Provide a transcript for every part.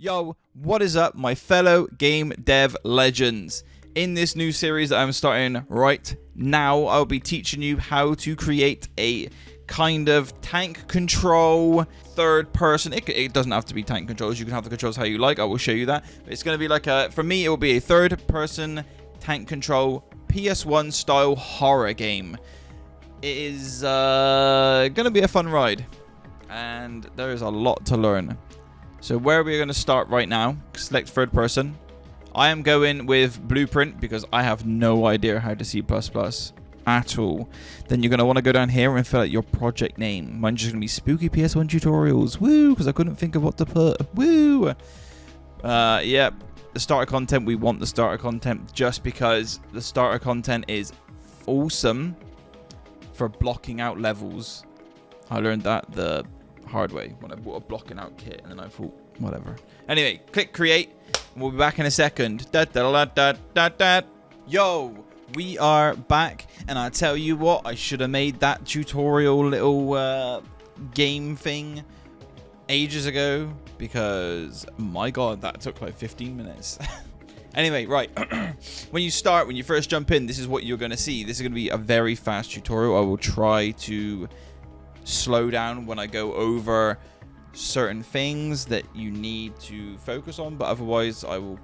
Yo, what is up, my fellow game dev legends? In this new series that I'm starting right now, I'll be teaching you how to create a kind of tank control third person. It doesn't have to be tank controls. You can have the controls how you like. I will show you that. It's going to be like for me, it will be a third person tank control PS1 style horror game. It is going to be a fun ride, and there is a lot to learn. So where we're going to start right now, select third person. I am going with Blueprint because I have no idea how to C++ at all. Then you're going to want to go down here and fill out your project name. Mine's just going to be Spooky PS1 Tutorials. Woo! Because I couldn't think of what to put. Woo! Yeah, the starter content, we want the starter content just because the starter content is awesome for blocking out levels. I learned that the hard way when I bought a blocking out kit, and then I thought, whatever. Anyway, click create, and we'll be back in a second. Yo, we are back, and I tell you what, I should have made that tutorial little game thing ages ago, because my god, that took like 15 minutes. Anyway, right. When you first jump in, this is what you're going to see. This is going to be a very fast tutorial. I will try to slow down when I go over certain things that you need to focus on, but otherwise I'll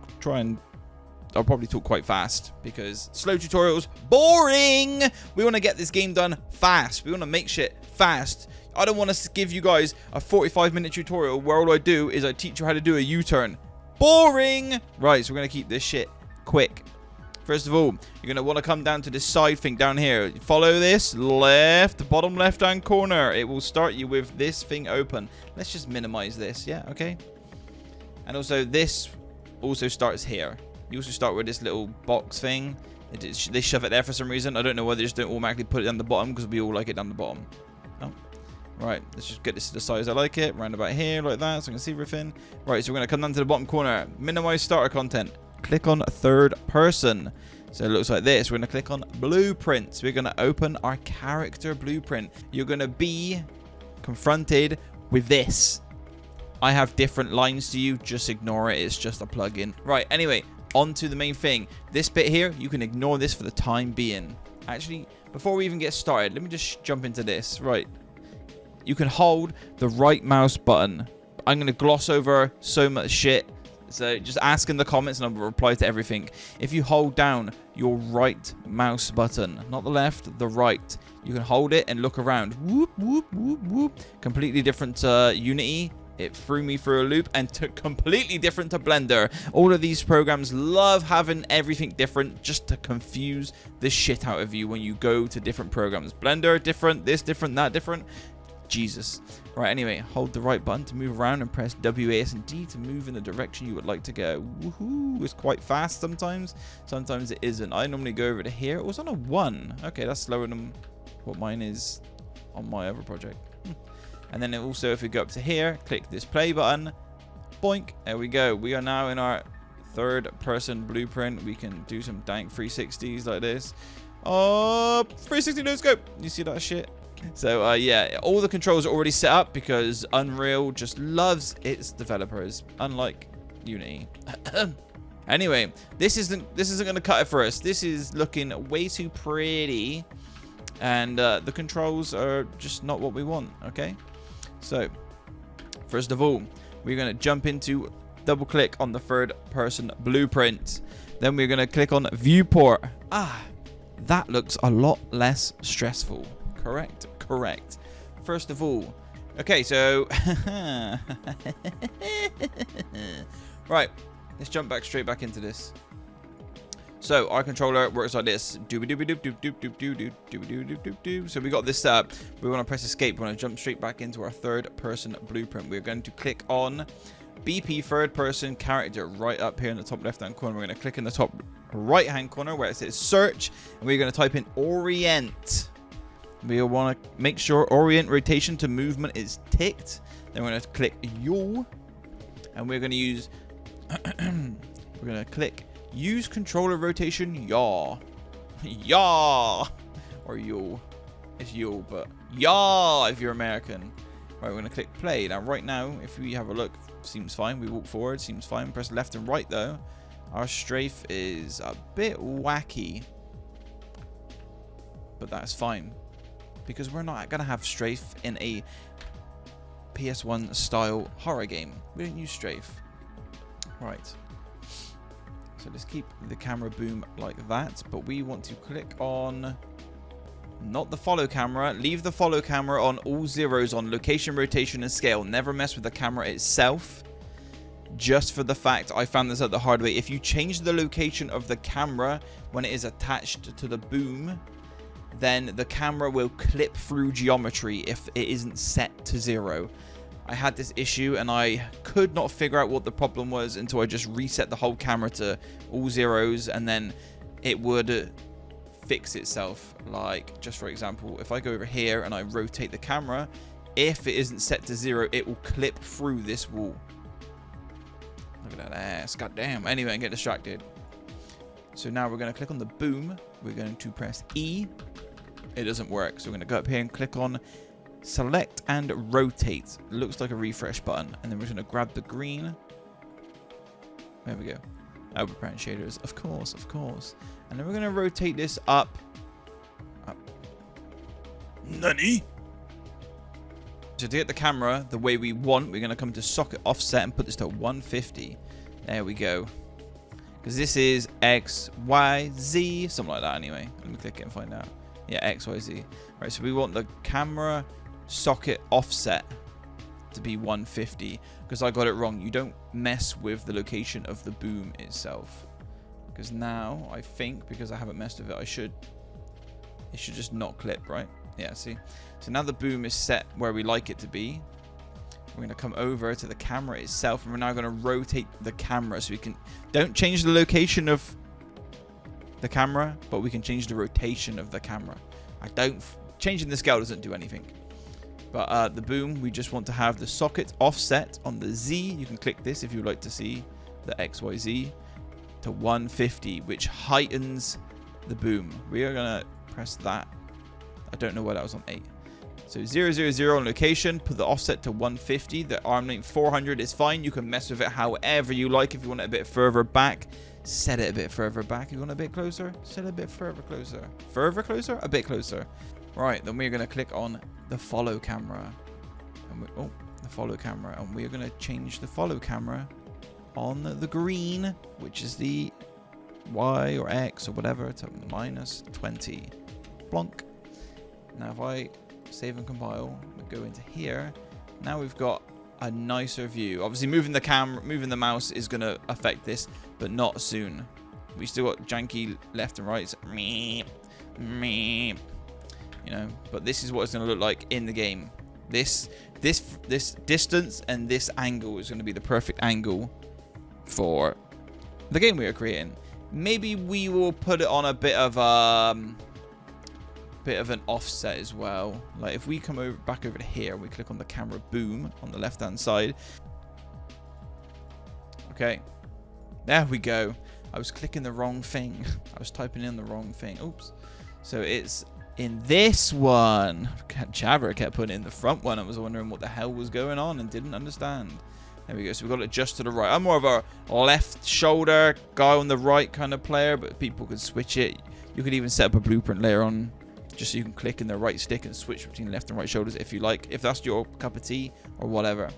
probably talk quite fast because slow tutorials boring. We want to get this game done fast. We want to make shit fast. I don't want to give you guys a 45-minute tutorial where all I do is I teach you how to do a U-turn. Boring. Right, so we're going to keep this shit quick. First of all, you're going to want to come down to this side thing down here. Follow this bottom left-hand corner. It will start you with this thing open. Let's just minimize this. Yeah, okay. And also, this also starts here. You also start with this little box thing. They shove it there for some reason. I don't know why they just don't automatically put it down the bottom, because we all like it down the bottom. Oh. Right, let's just get this to the size I like it. Round about here, like that, so I can see everything. Right, so we're going to come down to the bottom corner. Minimize starter content. Click on third person. So it looks like this. We're going to click on blueprints. We're going to open our character blueprint. You're going to be confronted with this. I have different lines to you. Just ignore it. It's just a plugin. Right. Anyway, on to the main thing. This bit here, you can ignore this for the time being. Actually, before we even get started, let me just jump into this. Right. You can hold the right mouse button. I'm going to gloss over so much shit. So just ask in the comments and I'll reply to everything. If you hold down your right mouse button, not the left, the right, you can hold it and look around. Whoop, whoop, whoop, whoop. Completely different to Unity. It threw me through a loop, and completely different to Blender. All of these programs love having everything different just to confuse the shit out of you when you go to different programs. Blender, different, this different, that different. Jesus. Right, anyway, hold the right button to move around and press WAS and D to move in the direction you would like to go. Woohoo! It's quite fast sometimes. Sometimes it isn't. I normally go over to here. It was on a 1. Okay, that's slower than what mine is on my other project. And then also, if we go up to here, click this play button. Boink. There we go. We are now in our third person blueprint. We can do some dank 360s like this. Oh, 360 no scope. You see that shit? So, yeah, all the controls are already set up because Unreal just loves its developers, unlike Unity. Anyway, this isn't going to cut it for us. This is looking way too pretty, and the controls are just not what we want, okay? So, first of all, we're going to jump into double-click on the third-person blueprint. Then we're going to click on viewport. Ah, that looks a lot less stressful. Correct. First of all, okay, so right, let's jump straight back into this. So our controller works like this. So we got this set up. We want to press escape. We want to jump straight back into our third person blueprint. We're going to click on BP third person character right up here in the top left hand corner. We're going to click in the top right hand corner where it says search, and we're going to type in orient. We want to make sure orient rotation to movement is ticked. Then we're going to click yaw, and we're going to use we're going to click use controller rotation yaw. Yaw or yaw. It's yaw, but yaw if you're American. Right, we're going to click play. Now, right now, if we have a look, seems fine. We walk forward, seems fine. Press left and right, though. Our strafe is a bit wacky. But that's fine. Because we're not going to have strafe in a PS1 style horror game. We don't use strafe. Right. So let's keep the camera boom like that. But we want to click on... not the follow camera. Leave the follow camera on all zeros on location, rotation, and scale. Never mess with the camera itself. Just for the fact, I found this out the hard way. If you change the location of the camera when it is attached to the boom, then the camera will clip through geometry if it isn't set to 0. I had this issue and I could not figure out what the problem was until I just reset the whole camera to all zeros, and then it would fix itself. Like, just for example, if I go over here and I rotate the camera, if it isn't set to 0, it will clip through this wall. Look at that ass, goddamn. Anyway, I get distracted. So now we're going to click on the boom. We're going to press E. It doesn't work, so we're going to go up here and click on select and rotate. Looks like a refresh button. And then we're going to grab the green. There we go. Overparent shaders, of course, of course. And then we're going to rotate this up. Nani? So to get the camera the way we want, we're going to come to socket offset and put this to 150. There we go. Because this is X, Y, Z, something like that anyway. Let me click it and find out. Yeah, X, Y, Z. Right, so we want the camera socket offset to be 150. Because I got it wrong. You don't mess with the location of the boom itself. Because now, I think, because I haven't messed with it, it should just not clip, right? Yeah, see? So now the boom is set where we like it to be. We're going to come over to the camera itself, and we're now going to rotate the camera so we can... Don't change the location of the camera, but we can change the rotation of the camera. Changing the scale doesn't do anything. But the boom, we just want to have the socket offset on the Z. You can click this if you would like to see the XYZ to 150, which heightens the boom. We are going to press that. I don't know why that was on 8. So 000 on location, put the offset to 150. The arm length 400 is fine. You can mess with it however you like. If you want it a bit further back, set it a bit further back. If you want it a bit closer, set it a bit further closer. Further closer? A bit closer. Right, then we're going to click on the follow camera. And the follow camera. And we're going to change the follow camera on the green, which is the Y or X or whatever, to -20. Blonk. Now if I save and compile, we go into here. Now we've got a nicer view. Obviously moving the mouse is going to affect this, but not soon. We still got janky left and right. So, you know, but this is what it's going to look like in the game. This distance and this angle is going to be the perfect angle for the game we are creating. Maybe we will put it on a bit of an offset as well. Like if we come back over to here and we click on the camera boom on the left hand side. Okay, there we go. I was clicking the wrong thing. I was typing in the wrong thing. Oops. So it's in this one. Chavra kept putting it in the front one. I was wondering what the hell was going on and didn't understand. There we go. So we've got it just to the right. I'm more of a left shoulder guy on the right kind of player, but people can switch it. You could even set up a blueprint layer on just so you can click in the right stick and switch between left and right shoulders if you like, if that's your cup of tea or whatever.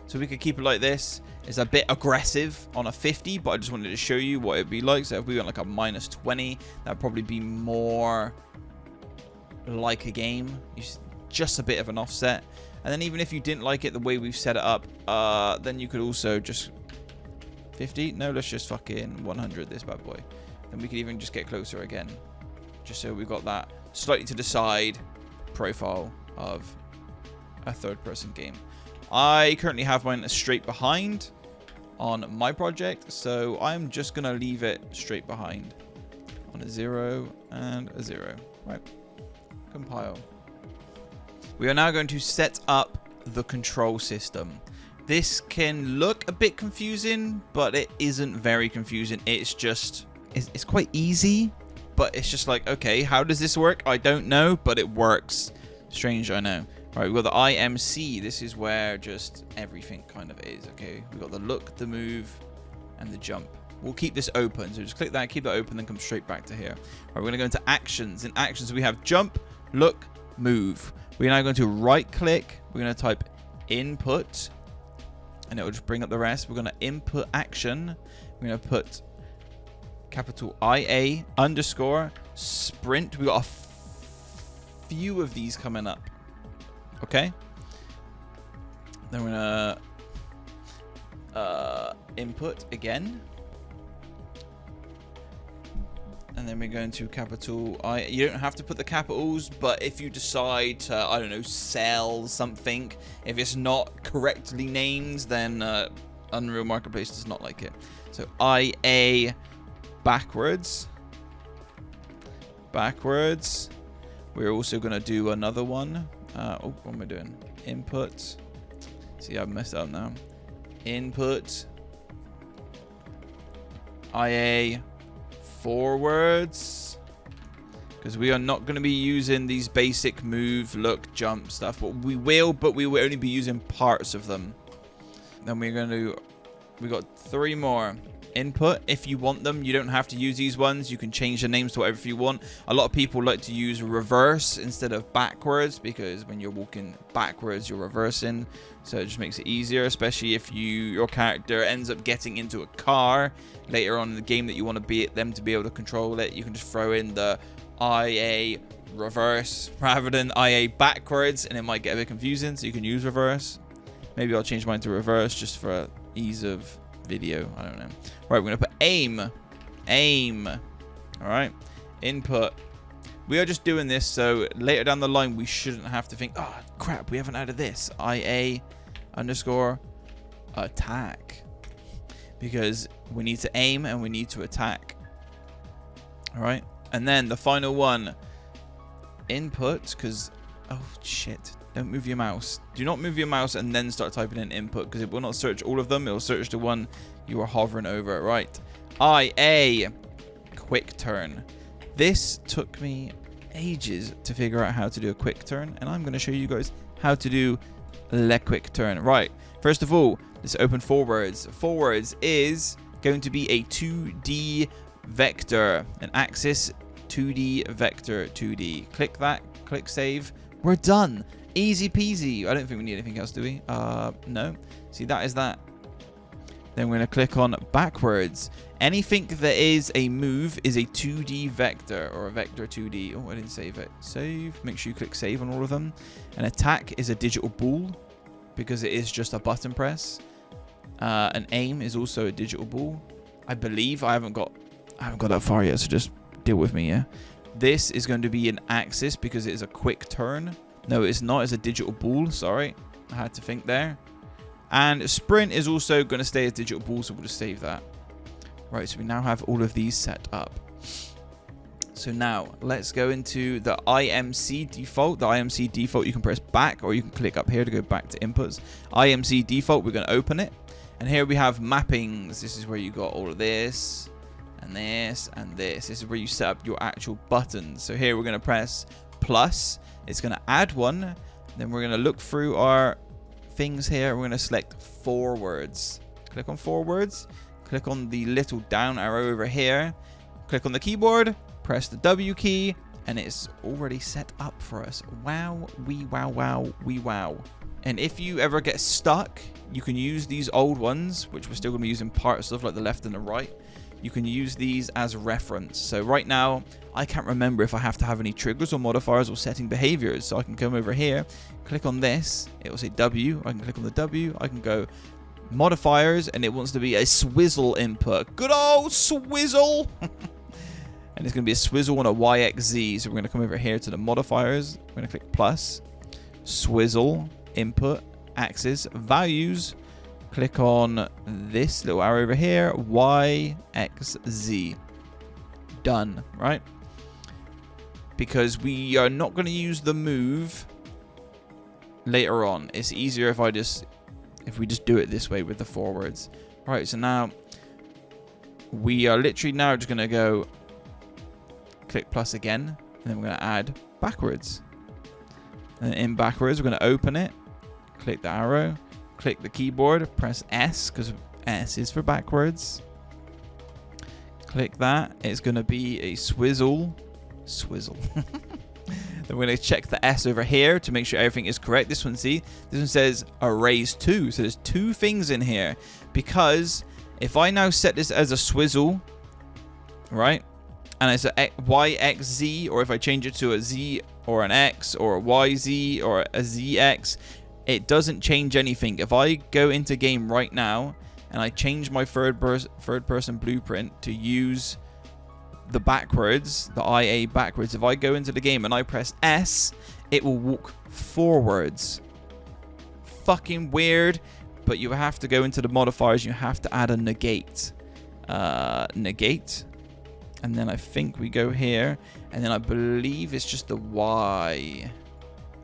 So we could keep it like this. It's a bit aggressive on a 50, but I just wanted to show you what it'd be like. So if we went like a -20, that'd probably be more like a game. Just a bit of an offset. And then even if you didn't like it the way we've set it up, then you could also just 50. No, let's just fucking 100 this bad boy. Then we could even just get closer again, just so we've got that slightly to the side profile of a third-person game. I currently have mine straight behind on my project, so I'm just gonna leave it straight behind on a 0 and a 0. Right, compile. We are now going to set up the control system. This can look a bit confusing, but it isn't very confusing. It's just, it's quite easy, but it's just like, okay, how does this work? I don't know, but it works. Strange, I know. Right, we've got the IMC. This is where just everything kind of is, okay? We've got the look, the move, and the jump. We'll keep this open. So just click that, keep that open, then come straight back to here. Right, we're going to go into actions. In actions, we have jump, look, move. We're now going to right-click. We're going to type input, and it will just bring up the rest. We're going to input action. We're going to put capital IA underscore sprint. We've got a few of these coming up. Okay. Then we're gonna input again. And then we're going to capital I. You don't have to put the capitals, but if you decide to, I don't know, sell something, if it's not correctly named, then Unreal Marketplace does not like it. So IA backwards. Backwards. We're also going to do another one. Oh, what am I doing? Input. See, I've messed up now. Input. IA forwards. Because we are not going to be using these basic move, look, jump stuff. But we will only be using parts of them. Then we're going to... We got 3 more. Input. If you want them, you don't have to use these ones. You can change the names to whatever you want. A lot of people like to use reverse instead of backwards, because when you're walking backwards, you're reversing. So it just makes it easier, especially if your character ends up getting into a car later on in the game that you want them to be able to control it. You can just throw in the IA reverse rather than IA backwards, and it might get a bit confusing. So you can use reverse. Maybe I'll change mine to reverse just for ease of video. I don't know. Right, we're gonna put aim. Aim. All right. Input. We are just doing this so later down the line we shouldn't have to think, oh crap, we haven't added this. IA underscore attack. Because we need to aim and we need to attack. All right. And then the final one, input, because, oh shit. Don't move your mouse. Do not move your mouse and then start typing in input, because it will not search all of them. It will search the one you are hovering over. Right. IA. Quick turn. This took me ages to figure out how to do a quick turn, and I'm going to show you guys how to do a quick turn. Right. First of all, let's open forwards. Forwards is going to be a 2D vector. An axis 2D vector 2D. Click that. Click save. We're done. Easy peasy. I don't think we need anything else, do we? No. See, that is that. Then we're going to click on backwards. Anything that is a move is a 2D vector, or a vector 2D. Oh, I didn't save it. Save. Make sure you click save on all of them. An attack is a digital ball, because it is just a button press. An aim is also a digital ball. I believe I haven't got that far yet, so just deal with me, yeah? This is going to be an axis because it is a quick turn. No, it's not. It's a digital ball. Sorry. I had to think there. And sprint is also going to stay as digital ball, so we'll just save that. Right, so we now have all of these set up. So now, let's go into the IMC default. The IMC default, you can press back, or you can click up here to go back to inputs. IMC default, we're going to open it. And here we have mappings. This is where you got all of this, and this, and this. This is where you set up your actual buttons. So here we're going to press plus. It's going to add one. Then we're going to look through our things here. We're going to select forwards. Click on forwards. Click on the little down arrow over here. Click on the keyboard. Press the W key. And it's already set up for us. Wow, wee wow, wow, wee wow. And if you ever get stuck, you can use these old ones, which we're still going to be using parts of, like the left and the right. You can use these as reference. So right now, I can't remember if I have to have any triggers or modifiers or setting behaviors. So I can come over here, click on this. It will say W. I can click on the W. I can go modifiers, and it wants to be a swizzle input. Good old swizzle. And it's going to be a swizzle and a YXZ. So we're going to come over here to the modifiers. We're going to click plus, swizzle, input, axis, values. Click on this little arrow over here, Y, X, Z. Done, right? Because we are not going to use the move later on. It's easier if we just do it this way with the forwards. All right, so now we are literally now just going to go click plus again, and then we're going to add backwards. And in backwards, we're going to open it. Click the arrow. Click the keyboard. Press S, because S is for backwards. Click that. It's going to be a swizzle. Swizzle. Then we're going to check the S over here to make sure everything is correct. This one, see? This one says erase 2. So there's 2 things in here. Because if I now set this as a swizzle, right? And it's a YXZ, or if I change it to a Z or an X or a YZ or a ZX, it doesn't change anything. If I go into game right now and I change my third person blueprint to use the backwards, the IA backwards, if I go into the game and I press S, it will walk forwards. Fucking weird, but you have to go into the modifiers. You have to add a negate. Negate. And then I think we go here. And then I believe it's just the Y.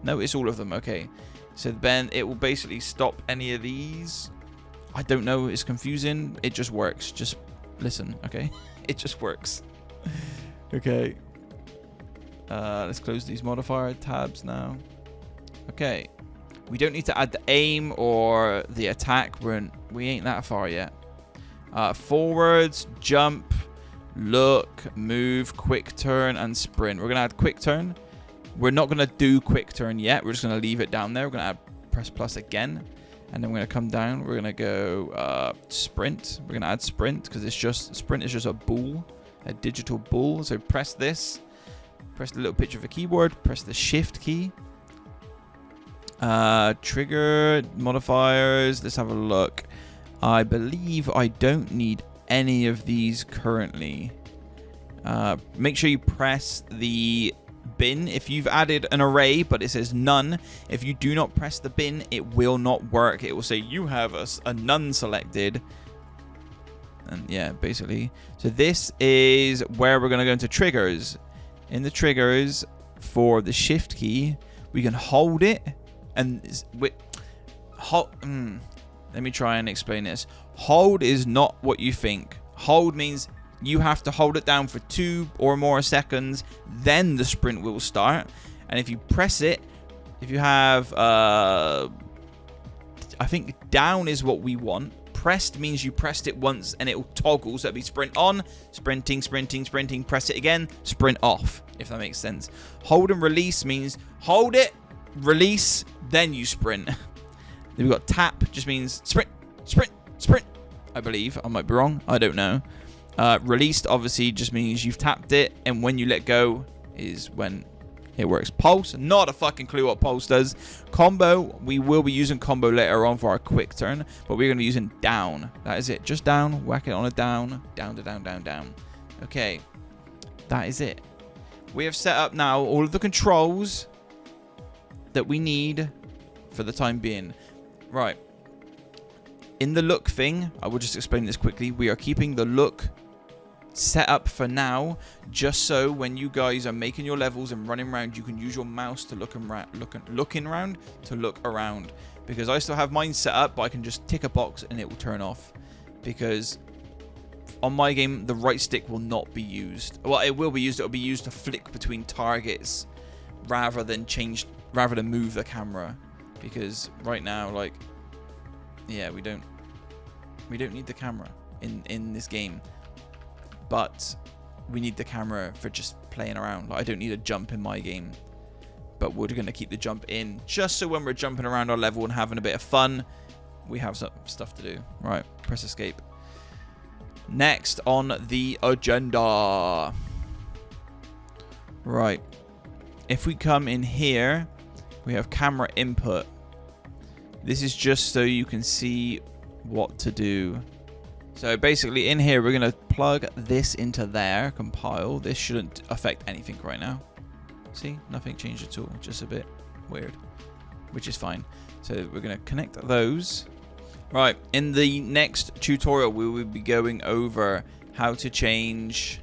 No, it's all of them. Okay. So then it will basically stop any of these. I don't know. It's confusing. It just works. Just listen, okay? It just works. Okay. Let's close these modifier tabs now. Okay. We don't need to add the aim or the attack. We ain't that far yet. Forwards, jump, look, move, quick turn, and sprint. We're going to add quick turn. We're not going to do quick turn yet. We're just going to leave it down there. We're going to add press plus again. And then we're going to come down. We're going to go sprint. We're going to add sprint because it's just, sprint is just a ball, a digital ball. So press this. Press the little picture of a keyboard. Press the shift key. Trigger, modifiers. Let's have a look. I believe I don't need any of these currently. Make sure you press the bin if you've added an array, but it says none. If you do not press the bin, it will not work. It will say you have a none selected. And yeah, basically. So this is where we're going to go into triggers. In the triggers for the shift key, we can hold it and let me try and explain this. Hold is not what you think. Hold means you have to hold it down for 2 or more seconds, then the sprint will start. And if you press it, if you have, I think down is what we want. Pressed means you pressed it once and it will toggle. So it'll be sprint on, sprinting, sprinting, sprinting, press it again, sprint off, if that makes sense. Hold and release means hold it, release, then you sprint. Then we've got tap, just means sprint, sprint, sprint. I believe. I might be wrong. I don't know. Released obviously just means you've tapped it, and when you let go is when it works. Pulse, not a fucking clue what pulse does. Combo, we will be using combo later on for our quick turn, but we're going to be using down. That is it. Just down. Whack it on a down. Down to down, down, down. Okay. That is it. We have set up now all of the controls that we need for the time being. Right. In the look thing, I will just explain this quickly. We are keeping the look set up for now, just so when you guys are making your levels and running around, you can use your mouse to look around. Because I still have mine set up, but I can just tick a box and it will turn off. Because on my game, the right stick will not be used. Well, it will be used. It will be used to flick between targets rather than move the camera. Because right now, like, yeah, we don't need the camera in this game, but we need the camera for just playing around. Like, I don't need a jump in my game, but we're going to keep the jump in just so when we're jumping around our level and having a bit of fun, we have some stuff to do. Right, press escape. Next on the agenda. Right, if we come in here, we have camera input. This is just so you can see what to do. So basically in here, we're going to plug this into there, compile. This shouldn't affect anything right now. See, nothing changed at all. Just a bit weird, which is fine. So we're going to connect those. Right, in the next tutorial, we will be going over how to change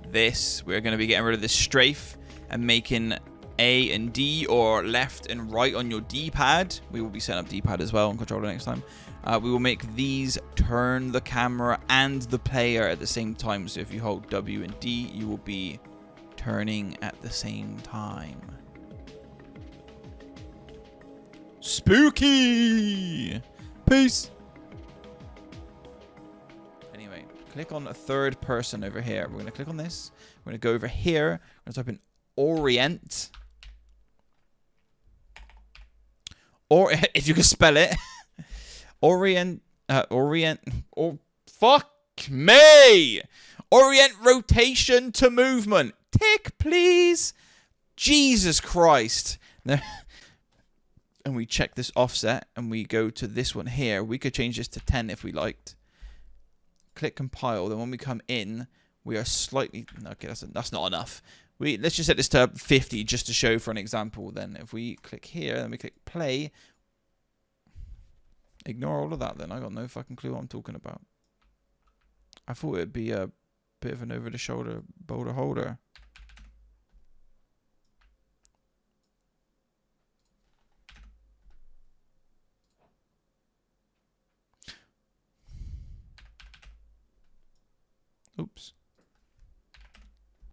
this. We're going to be getting rid of this strafe and making A and D, or left and right on your D-pad. We will be setting up D-pad as well on controller next time. We will make these turn the camera and the player at the same time. So if you hold W and D, you will be turning at the same time. Spooky. Peace. Anyway, click on a third person over here. We're going to click on this. We're going to go over here. We're going to type in Orient. Or, if you can spell it. Orient. Oh, fuck me. Orient rotation to movement. Tick, please. Jesus Christ. And we check this offset and we go to this one here. We could change this to 10 if we liked. Click compile. Then when we come in, we are slightly... Okay, that's not enough. Let's just set this to 50 just to show for an example. Then if we click here and we click play... Ignore all of that then. I got no fucking clue what I'm talking about. I thought it'd be a bit of an over-the-shoulder boulder holder. Oops.